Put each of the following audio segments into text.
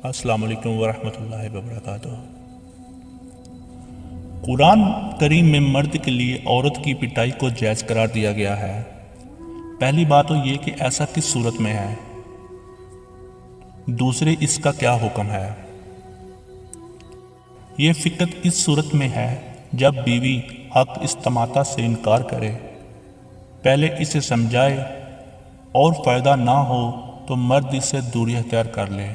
السلام علیکم ورحمۃ اللہ وبرکاتہ۔ قرآن کریم میں مرد کے لیے عورت کی پٹائی کو جائز قرار دیا گیا ہے۔ پہلی بات تو یہ کہ ایسا کس صورت میں ہے، دوسرے اس کا کیا حکم ہے۔ یہ فقط اس صورت میں ہے جب بیوی حق استماتہ سے انکار کرے، پہلے اسے سمجھائے اور فائدہ نہ ہو تو مرد اس سے دوری اختیار کر لے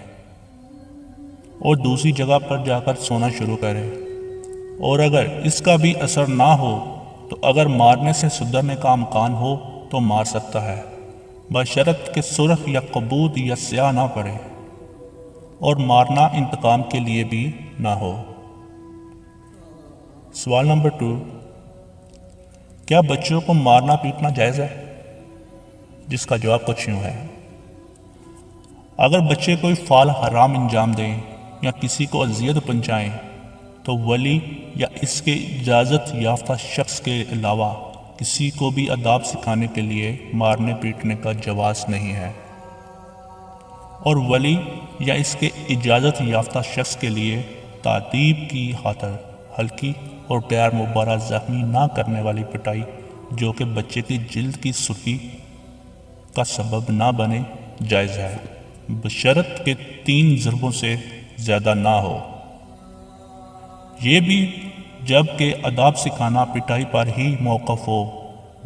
اور دوسری جگہ پر جا کر سونا شروع کرے، اور اگر اس کا بھی اثر نہ ہو تو اگر مارنے سے سدھرنے کا امکان ہو تو مار سکتا ہے، بشرط کہ سرخ یا کبود یا سیاہ نہ پڑے، اور مارنا انتقام کے لیے بھی نہ ہو۔ سوال نمبر 2، کیا بچوں کو مارنا پیٹنا جائز ہے؟ جس کا جواب کچھ یوں ہے۔ اگر بچے کوئی فعل حرام انجام دیں یا کسی کو اذیت پہنچائیں تو ولی یا اس کے اجازت یافتہ شخص کے علاوہ کسی کو بھی آداب سکھانے کے لیے مارنے پیٹنے کا جواز نہیں ہے، اور ولی یا اس کے اجازت یافتہ شخص کے لیے تادیب کی خاطر ہلکی اور غیر مبرح زخمی نہ کرنے والی پٹائی جو کہ بچے کی جلد کی سرخی کا سبب نہ بنے جائز ہے، بشرط کہ 3 ضربوں سے زیادہ نہ ہو۔ یہ بھی جب کہ آداب سکھانا پٹائی پر ہی موقف ہو،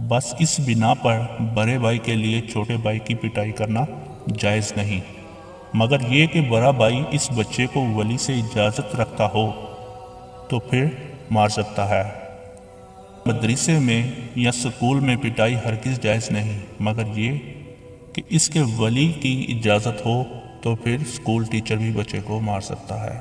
بس اس بنا پر بڑے بھائی کے لیے چھوٹے بھائی کی پٹائی کرنا جائز نہیں، مگر یہ کہ بڑا بھائی اس بچے کو ولی سے اجازت رکھتا ہو تو پھر مار سکتا ہے۔ مدرسے میں یا سکول میں پٹائی ہرگز جائز نہیں، مگر یہ کہ اس کے ولی کی اجازت ہو تو پھر سکول ٹیچر بھی بچے کو مار سکتا ہے۔